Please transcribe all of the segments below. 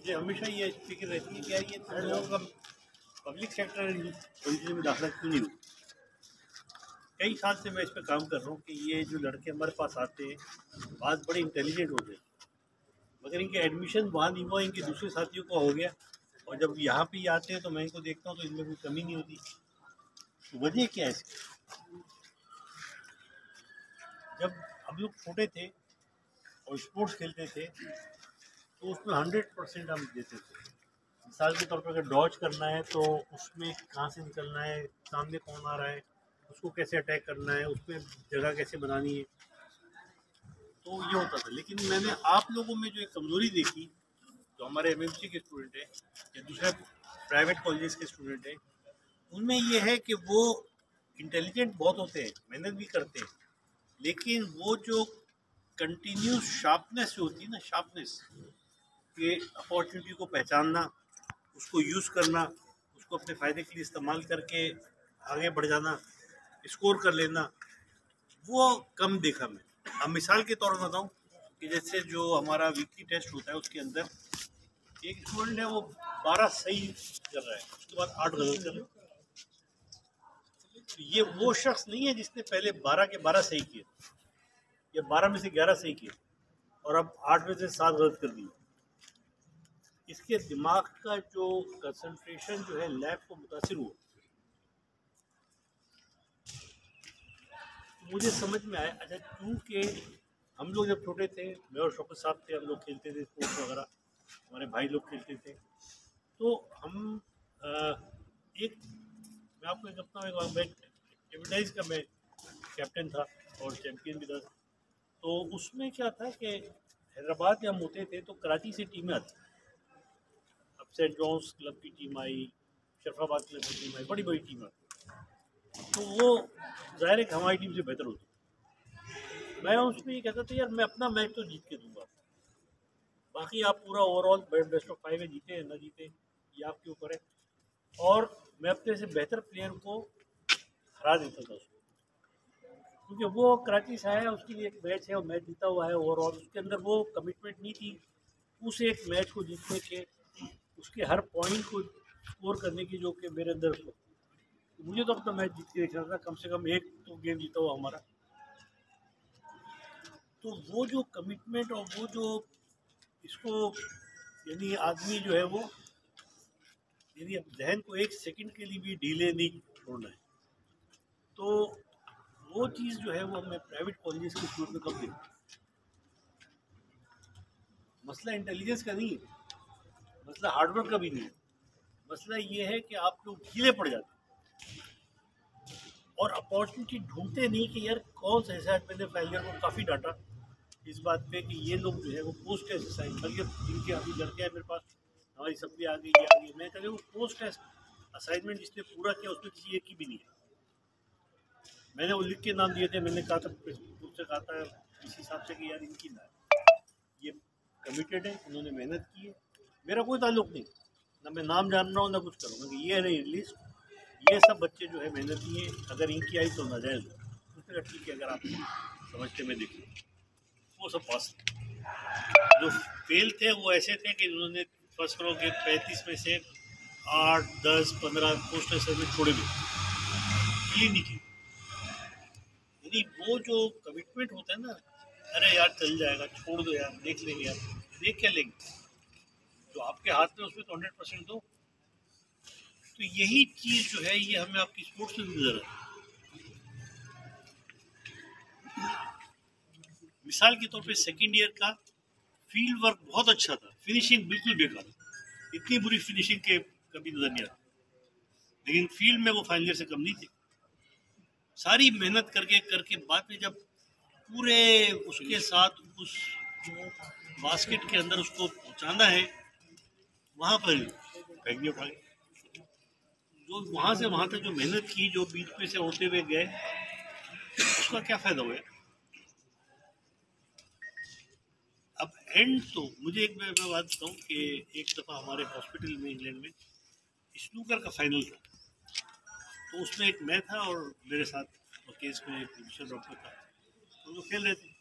मुझे हमेशा ये फिक्र रहती है कि यार ये थर्ड लोगों का पब्लिक सेक्टर पोजीशन में दाखिला क्यों नहीं हुआ। कई साल से मैं इस पर काम कर रहा हूँ कि ये जो लड़के हमारे पास आते हैं बात बड़े इंटेलिजेंट होते हैं, मगर इनके एडमिशन वहाँ नहीं हुआ, इनके दूसरे साथियों को हो गया, और जब यहाँ पे आते हैं तो मैं इनको देखता हूँ तो इनमें कोई कमी नहीं होती। तो वजह क्या है इसकी? जब हम लोग छोटे थे और स्पोर्ट्स खेलते थे तो उसमें 100% हम देते थे। मिसाल के तौर पर अगर डॉज करना है तो उसमें कहाँ से निकलना है, सामने कौन आ रहा है, उसको कैसे अटैक करना है, उसमें जगह कैसे बनानी है, तो ये होता था। लेकिन मैंने आप लोगों में जो एक कमज़ोरी देखी, जो हमारे एमएमसी के स्टूडेंट हैं या दूसरे प्राइवेट कॉलेजेस के स्टूडेंट हैं, उनमें ये है कि वो इंटेलिजेंट बहुत होते हैं, मेहनत भी करते हैं, लेकिन वो जो कंटिन्यूस शार्पनेस होती है ना, शार्पनेस के अपॉर्चुनिटी को पहचानना, उसको यूज़ करना, उसको अपने फ़ायदे के लिए इस्तेमाल करके आगे बढ़ जाना, स्कोर कर लेना, वो कम देखा मैं। अब मिसाल के तौर पर बताऊँ कि जैसे जो हमारा वीकली टेस्ट होता है उसके अंदर एक स्टूडेंट है वो 12 सही कर रहा है, उसके बाद 8 गलत कर रहा है। तो ये वो शख्स नहीं है जिसने पहले 12 के 12 सही किए या 12 में से 11 सही किए और अब 8 में से 7 गलत कर दिए। इसके दिमाग का जो कंसंट्रेशन जो है लैब को मुतासिर हुआ। मुझे समझ में आया, अच्छा क्योंकि हम लोग जब छोटे थे, मैं और शौकत साहब थे, हम लोग खेलते थे स्पोर्ट्स वगैरह, हमारे भाई लोग खेलते थे, तो हम एक मैं आपको एक अपना एक एडवर्टाइज का मैं कैप्टन था और चैम्पियन भी था। तो उसमें क्या था कि हैदराबाद में हम होते थे तो कराची से टीमें आती, अब सेंट जॉन्स क्लब की टीम आई, शरफाबाद क्लब की टीम आई, बड़ी बड़ी टीम आती, तो वो ज़ाहिर है कि हमारी टीम से बेहतर होती। मैं उसमें ये कहता था यार मैं अपना मैच तो जीत के दूंगा, बाकी आप पूरा ओवरऑल बेस्ट ऑफ 5 में जीते हैं ना जीते ये आपके ऊपर है। और मैं अपने से बेहतर प्लेयर को हरा देता था उसको, क्योंकि वो कराची से आया, उसके लिए एक मैच है और मैच जीता हुआ है ओवरऑल, उसके अंदर वो कमिटमेंट नहीं थी उस एक मैच को जीतने के, उसके हर पॉइंट को स्कोर करने की जो कि मेरे अंदर तो मुझे तो अपना मैच जीत के देखना था, कम से कम एक तो गेम जीता हुआ हमारा। तो वो जो कमिटमेंट और वो जो इसको यानी आदमी जो है वो यानी जहन को एक सेकंड के लिए भी ढीले नहीं छोड़ना है, तो वो चीज़ जो है वो हमें प्राइवेट कॉलेजेस के स्कूल में कब देखते। मसला इंटेलिजेंस का नहीं है, मसला हार्डवर्क का भी नहीं है, मसला ये है कि आप लोग ढीले पड़ जाते और अपॉर्चुनिटी ढूंढते नहीं कि यार कौन सा ऐसा। मैंने फाइलियर को काफ़ी डांटा इस बात पे कि ये लोग जो है वो पोस्ट टेस्ट असाइन, बल्कि जिनके अभी लड़के हैं मेरे पास, हमारी सप्ली आ गई, ये आ गई, मैं कहते वो पोस्ट टेस्ट असाइनमेंट जिसने पूरा किया उसमें किसी एक की भी नहीं है। मैंने वो लिख के नाम दिए थे, मैंने कहा था उससे कहा था इस हिसाब से कि यार इनकी ना ये कमिटेड है, इन्होंने मेहनत की है, मेरा कोई ताल्लुक नहीं, ना मैं नाम जान रहा हूँ ना कुछ करूँगा कि ये नहीं लिस्ट, ये सब बच्चे जो है मेहनती हैं, अगर इनकी आई तो नाजायज़ उसने कहा ठीक है अगर आप समझते मैं देखिए। वो सब पास जो फेल थे वो ऐसे थे कि उन्होंने फर्स्ट करो के 35 में से 8, 10, 15 पोस्ट असाइनमेंट छोड़े भी क्लीन नहीं की। यानी वो जो कमिटमेंट होता है ना, अरे यार चल जाएगा, छोड़ दो यार, देख लेंगे यार, देख क्या लेंगे, जो आपके हाथ में उसमें तो 100% दो। तो यही चीज़ जो है ये हमें आपकी स्पोर्ट्स से गुजर है। मिसाल के तौर पे सेकंड ईयर का फील्ड वर्क बहुत अच्छा था, फिनिशिंग बिल्कुल बेकार, इतनी बुरी फिनिशिंग के कभी नजर नहीं आती, लेकिन फील्ड में वो फाइनल ईयर से कम नहीं थे। सारी मेहनत करके करके बाद में जब पूरे उसके साथ उस बास्केट के अंदर उसको पहुंचाना है, वहां पर फेंक दिया उठा के। जो वहां से वहां तक जो मेहनत की, जो बीच में से होते हुए गए, उसका क्या फायदा हुआ। अब एंड तो मुझे एक मैं बात बताऊँ कि एक दफ़ा हमारे हॉस्पिटल में इंग्लैंड में स्नूकर का फाइनल था, तो उसमें एक मैं था और मेरे साथ केस में एक दूसरा डॉक्टर था, तो वो खेल रहे थे।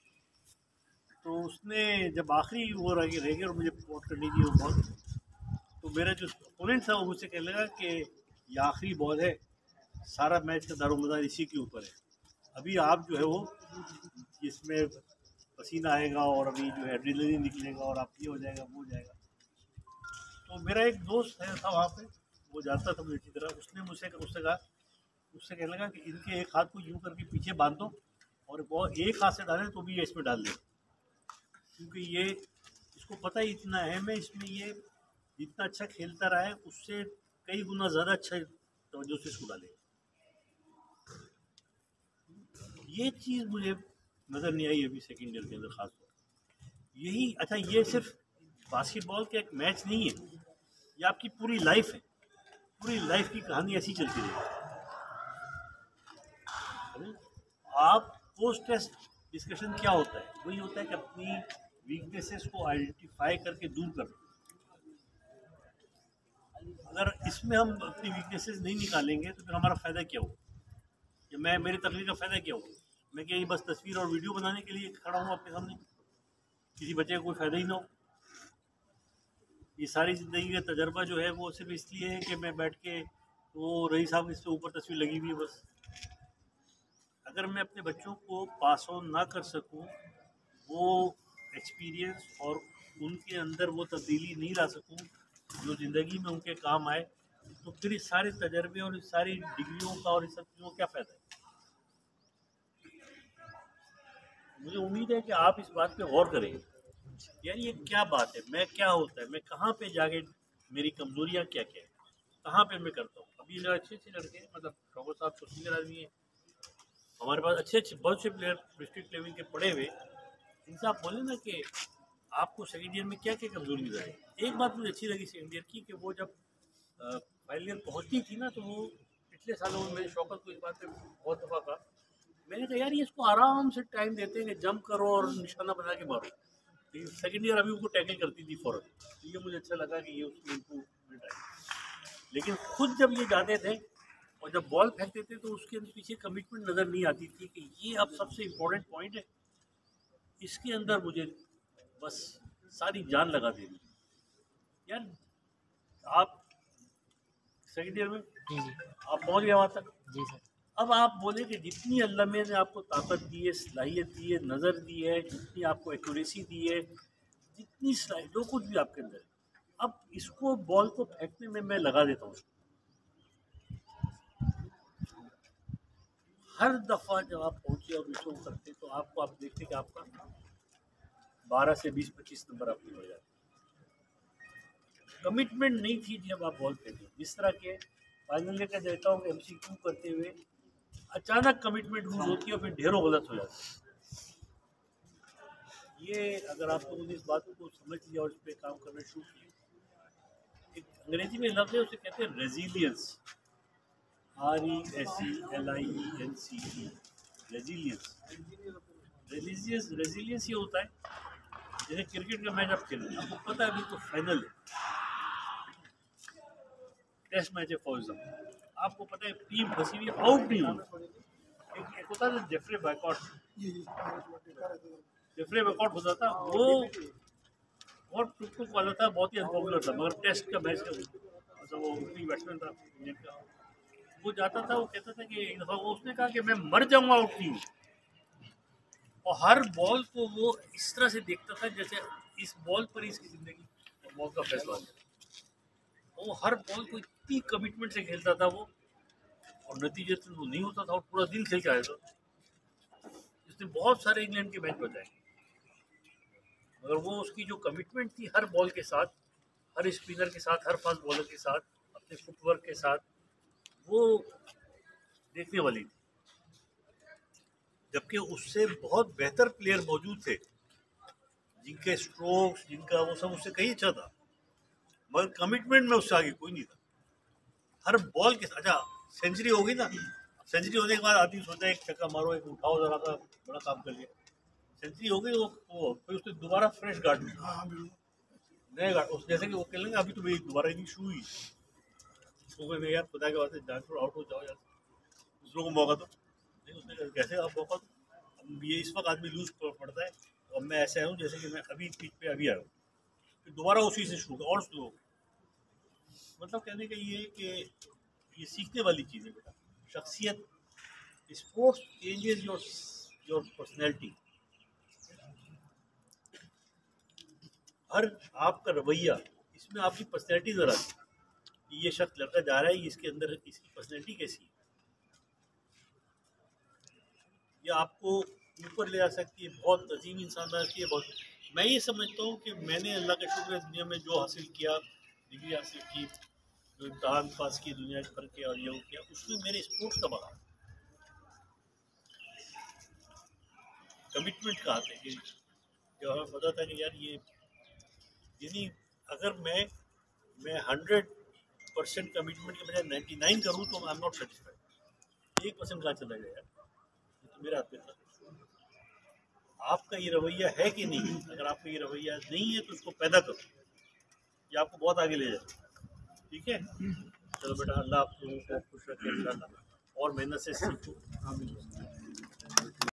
तो उसने जब आखिरी वो रह गया और मुझे रिपोर्ट करनी थी वो बहुत, मेरा जो ओपोनेंट था वो मुझसे कहने लगा कि ये आखिरी बॉल है, सारा मैच का दारोमदार इसी के ऊपर है, अभी आप जो है वो इसमें पसीना आएगा और अभी जो है एड्रेनलिन निकलेगा और आप ये हो जाएगा वो हो जाएगा। तो मेरा एक दोस्त है था वहाँ पे, वो जानता था मुझे अच्छी तरह, उसने मुझसे कहा, उससे कहने लगा कि इनके एक हाथ को यूँ करके पीछे बांध दो और वो एक हाथ से डालें तो भी ये इसमें डाल दें, क्योंकि ये इसको पता ही इतना है मैं इसमें ये जितना अच्छा खेलता रहा है उससे कई गुना ज़्यादा अच्छा तवज्जो से इसको डाले। ये चीज़ मुझे नज़र नहीं आई अभी सेकेंड ईयर के अंदर खास तौर यही। अच्छा, ये सिर्फ बास्केटबॉल का एक मैच नहीं है, ये आपकी पूरी लाइफ है, पूरी लाइफ की कहानी ऐसी चलती रहेगी। आप पोस्ट टेस्ट डिस्कशन क्या होता है, वही होता है कि अपनी वीकनेसेस को आइडेंटिफाई करके दूर करना। अगर इसमें हम अपनी वीकनेसेस नहीं निकालेंगे तो फिर हमारा फ़ायदा क्या होगा, या मेरी तकलीफ का फ़ायदा क्या होगा? मैं क्या ये बस तस्वीर और वीडियो बनाने के लिए खड़ा हूँ आपके सामने, किसी बच्चे का कोई फ़ायदा ही ना हो। ये सारी ज़िंदगी का तजर्बा जो है वो सिर्फ इसलिए है कि मैं बैठ के वो रही साहब इससे ऊपर तस्वीर लगी हुई है बस। अगर मैं अपने बच्चों को पास ऑन ना कर सकूं, वो एक्सपीरियंस और उनके अंदर वो तब्दीली नहीं ला सकूं जो ज़िंदगी में उनके काम आए, तो फिर इस सारे तजर्बे और इस सारी डिग्रियों का और इस सब चीज़ों का क्या फ़ायदा है? मुझे उम्मीद है कि आप इस बात पे गौर करेंगे, यार ये क्या बात है, मैं क्या होता है, मैं कहाँ पे जाके मेरी कमज़ोरियाँ क्या क्या है, कहाँ पे मैं करता हूँ। अभी अच्छे अच्छे लड़के मतलब शौकत साहब तो सीनियर आदमी है, हमारे पास अच्छे अच्छे बहुत से प्लेयर डिस्ट्रिक्ट लेवल के पड़े हुए, इनसे आप बोले ना कि आपको सेकेंड ईयर में क्या क्या कमजोरी नजर आई। एक बात मुझे अच्छी लगी सेकेंड ईयर की कि वो जब फाइनल ईयर पहुंचती थी ना, तो वो पिछले सालों में मेरे शौकत को इस बात पे बहुत दफ़ा कहा, मैंने कहा यार ये इसको आराम से टाइम देते हैं कि जंप करो और निशाना बना के मारो, लेकिन सेकेंड ईयर अभी उनको टैकल करती थी फ़ौरन, तो ये मुझे अच्छा लगा कि ये उसमें इम्प्रूवमेंट आई। लेकिन खुद जब ये जाते थे और जब बॉल फेंकते थे तो उसके पीछे कमिटमेंट नज़र नहीं आती थी कि ये अब सबसे इम्पोर्टेंट पॉइंट है, इसके अंदर मुझे बस सारी जान लगा देनी। यार आप सेकेंड ईयर में जी जी आप पहुंच गए वहाँ तक, जी सर। अब आप बोले कि जितनी अल्लाह ने आपको ताकत दी है, सलाहियत दी है, नज़र दी है, जितनी आपको एक्यूरेसी दी है, जितनी जो कुछ भी आपके अंदर है, अब इसको बॉल को फेंकने में मैं लगा देता हूँ। हर दफ़ा जब आप पहुँचे और विशो करते तो आपको आप देखते कि आपका 12 से 20-25 नंबर आपके बढ़ जाते। कमिटमेंट नहीं थी जब आप बॉल फेंके, जिस तरह के फाइनल ईयर का देखता हूँ MCQ करते हुए अचानक कमिटमेंट लूज होती है और फिर ढेरों गलत हो जाता है। ये अगर आप लोगों ने इस बात को समझ लिया और इस पर काम करना शुरू किया, एक अंग्रेजी में लफ्ज़ है उसे कहते हैं रेजिलियंस, RESELIENCE, रेजिलियंस। रेजिलियंस ये होता है जैसे क्रिकेट का मैच आप खेल रहे हैं, आपको पता है अभी तो फाइनल है, टेस्ट मैच है फॉर एग्जाम्पल, आपको पता है टीम फंसी हुई आउट नहीं होना। एक होता है जेफ्रे बैकआउट, जेफ्रे बैकआउट होता था वो बहुत टुक वाला था, बहुत ही अनपॉपुलर था, मगर टेस्ट का मैच का मतलब वो ओपनिंग बैट्समैन था इंडियन का, वो जाता था, वो कहता था कि एक दफ़ा वो उसने कहा कि मैं मर जाऊंगा आउट नहीं हूँ, और हर बॉल को वो इस तरह से देखता था जैसे इस बॉल पर इसकी ज़िंदगी और मौत का फैसला हो। वो हर बॉल को इतनी कमिटमेंट से खेलता था वो, और नतीजे तो वो नहीं होता था और पूरा दिन खेल के आया था। इसने बहुत सारे इंग्लैंड के मैच बचाए, मगर वो उसकी जो कमिटमेंट थी हर बॉल के साथ, हर स्पिनर के साथ, हर फास्ट बॉलर के साथ, अपने फुटवर्क के साथ, वो देखने वाली थी। जबकि उससे बहुत बेहतर प्लेयर मौजूद थे जिनके स्ट्रोक्स, जिनका वो सब उससे कहीं अच्छा था, मगर कमिटमेंट में उससे आगे कोई नहीं था। हर बॉल के साथ, अच्छा सेंचुरी हो गई ना, सेंचुरी होने के बाद आदमी सोचा एक छक्का मारो, एक उठाओ, जरा सा बड़ा काम कर लिया, सेंचुरी हो गई, वो फिर उसने दोबारा फ्रेश गार्ड नए गार्ड उस जैसे कि वो कह लेंगे अभी तो मेरी दोबारा इनिंग शुरू हुई, तो मैंने यार खुदा के वास्ते जान छोड़ आउट हो जाओ यार, दूसरों को मौका दो। नहीं, उसने कहा कैसे आप मौका दो, अब ये इस वक्त आदमी लूज पड़ता है, और मैं ऐसे आया हूँ जैसे कि मैं अभी पिच पे अभी आया हूँ, फिर दोबारा उसी से शुरू और शुरू हो। मतलब कहने का ये है कि ये सीखने वाली चीज़ है बेटा। शख्सियत, स्पोर्ट्स चेंजेस योर पर्सनैलिटी। हर आपका रवैया, इसमें आपकी पर्सनैलिटी ज़रा आती है। ये शख्स लड़का जा रहा है, इसके अंदर इसकी पर्सनैलिटी कैसी है, ये आपको ऊपर ले जा सकती है, बहुत अजीम इंसान बना सकती है। बहुत मैं ये समझता हूँ कि मैंने अल्लाह का शुक्र है दुनिया में जो हासिल किया, डिग्री हासिल की, जो इम्तहान पास की दुनिया भर के और ये किया, उसमें मेरे स्पोर्ट्स का बड़ा कमिटमेंट का हाथ है कि जब हमें पता था कि यार ये यानी अगर मैं 100% कमिटमेंट के बजाय 99 करूँ तो आई एम नॉट सेटिस्फाइड। 1% कहाँ चला गया यार, ये तो मेरे हाथ में था। आपका ये रवैया है कि नहीं? अगर आपका ये रवैया नहीं है तो इसको पैदा करो, ये आपको बहुत आगे ले जाए। ठीक है, चलो बेटा, अल्लाह आप लोगों को खुश रखे इंशाल्लाह, और मेहनत से सीखो।